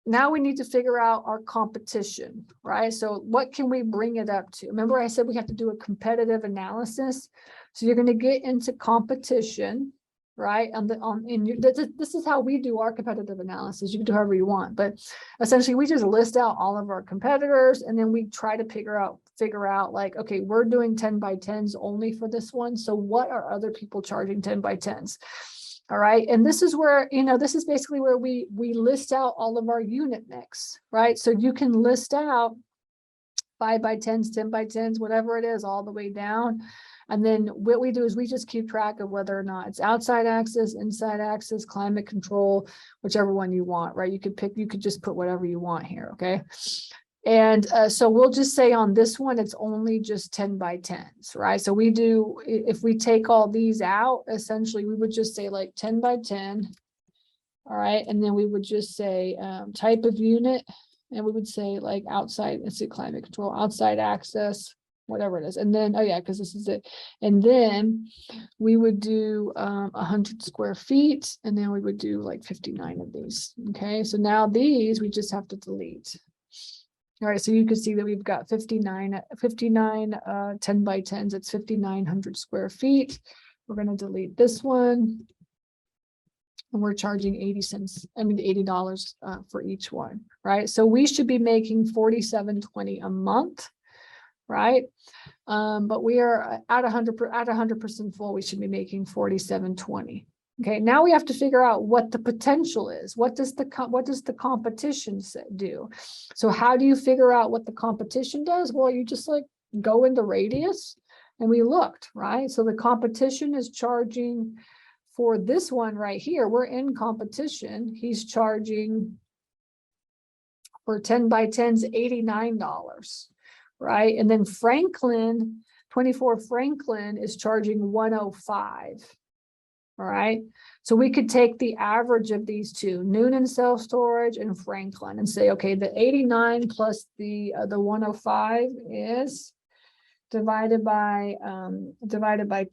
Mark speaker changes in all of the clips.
Speaker 1: now we need to figure out our competition, right? So what can we bring it up to? Remember I said we have to do a competitive analysis. So you're going to get into competition, right? This is how we do our competitive analysis. You can do however you want, but essentially we just list out all of our competitors, and then we try to figure out like, okay, we're doing 10 by 10s only for this one. So what are other people charging 10 by 10s? All right. And this is where, this is basically where we list out all of our unit mix, right? So you can list out 5 by 10s, 10 by 10s, whatever it is, all the way down. And then what we do is we just keep track of whether or not it's outside access, inside access, climate control, whichever one you want, right? You could just put whatever you want here. Okay. And so we'll just say on this one, it's only just 10 by 10s, right? So we do, if we take all these out, essentially we would just say like 10 by 10. All right. And then we would just say type of unit, and we would say like outside, let's see, climate control, outside access, whatever it is. And then, oh yeah, because this is it. And then we would do 100 square feet, and then we would do like 59 of these. Okay. So now these, we just have to delete. All right, so you can see that we've got 59 10 by 10s. It's 5,900 square feet. We're going to delete this one, and we're charging $80 for each one, right? So we should be making $47.20 a month, right? But we are at 100% full. We should be making $47.20. Okay, now we have to figure out what the potential is. What does the competition do? So how do you figure out what the competition does? Well, you just like go into radius, and we looked, right? So the competition is charging for this one right here. We're in competition. He's charging for 10 by 10s, $89, right? And then Franklin, 24 Franklin is charging $105. All right, so we could take the average of these two, Noonan self-storage and Franklin, and say, okay, the 89 plus the 105 is divided by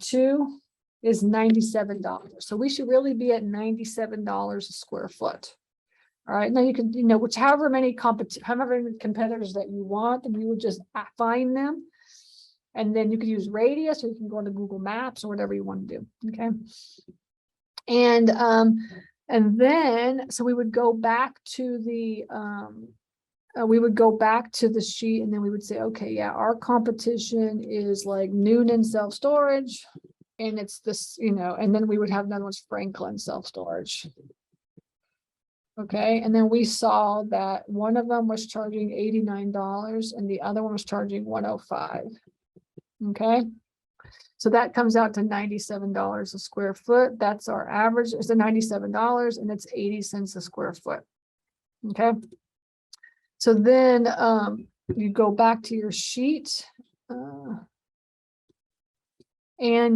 Speaker 1: 2 is $97. So we should really be at $97 a square foot. All right, now you can, however many competitors that you want, and you would just find them. And then you can use radius, or you can go into Google Maps or whatever you want to do. Okay. And then, so we would go back to the, sheet, and then we would say, okay, yeah, our competition is like Noonan self-storage, and it's this, and then we would have another one's Franklin self-storage. Okay. And then we saw that one of them was charging $89 and the other one was charging $105. Okay, so that comes out to $97 a square foot. That's our average. It's $97, and it's 80 cents a square foot. Okay, so then you go back to your sheet, and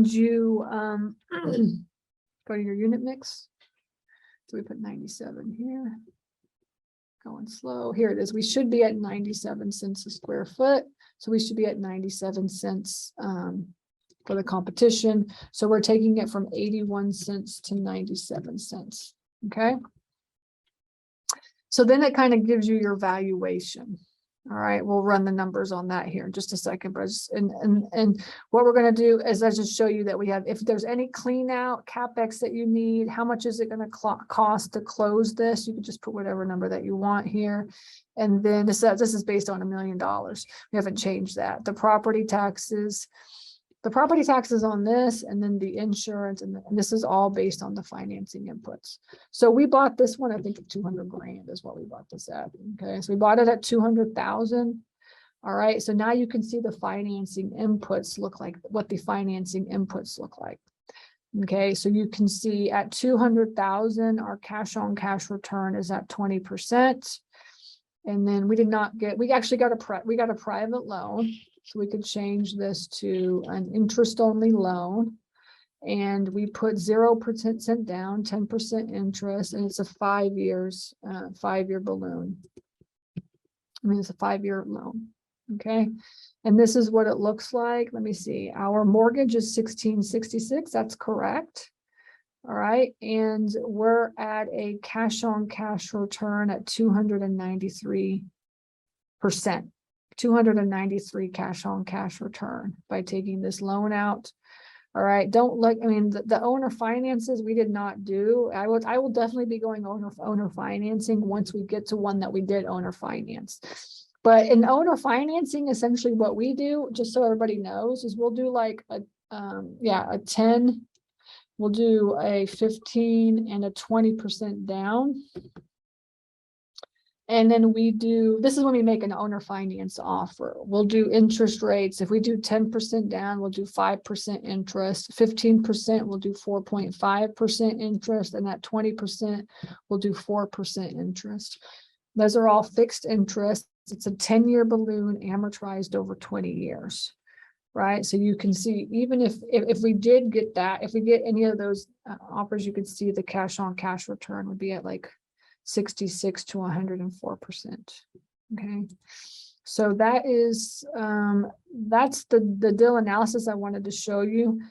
Speaker 1: you go to your unit mix. So we put 97 here. Going slow. Here it is. We should be at 97 cents a square foot. So we should be at 97 cents for the competition. So we're taking it from 81 cents to 97 cents. Okay. So then it kind of gives you your valuation. All right, we'll run the numbers on that here in just a second. But and what we're going to do is I just show you that we have, if there's any clean out CapEx that you need, how much is it going to cost to close this? You can just put whatever number that you want here. And then this is based on $1 million. We haven't changed that. The property taxes on this, and then the insurance, and this is all based on the financing inputs. So we bought this one, I think at 200 grand is what we bought this at. Okay, so we bought it at 200,000. All right, so now you can see the financing inputs look like, what the financing inputs look like. Okay, so you can see at 200,000, our cash on cash return is at 20%. And then we actually got a private loan. So we could change this to an interest only loan, and we put 0% down, 10% interest, and it's a 5 years, 5-year balloon. I mean, it's a 5-year loan. Okay. And this is what it looks like. Let me see. Our mortgage is 1666. That's correct. All right, and we're at a cash on cash return at 293%. 293 cash on cash return by taking this loan out. All right, don't look, I mean, the owner finances we did not do. I will definitely be going owner financing once we get to one that we did owner finance. But in owner financing, essentially what we do, just so everybody knows, is we'll do like a 10, we'll do a 15 and a 20% down. And then we do, this is when we make an owner finance offer. We'll do interest rates. If we do 10% down, we'll do 5% interest. 15%, we'll do 4.5% interest. And that 20%, we'll do 4% interest. Those are all fixed interest. It's a 10-year balloon amortized over 20 years. Right. So you can see, even if we did get that, if we get any of those offers, you could see the cash on cash return would be at like 66 to 104%. Okay. So that is, that's the deal analysis I wanted to show you.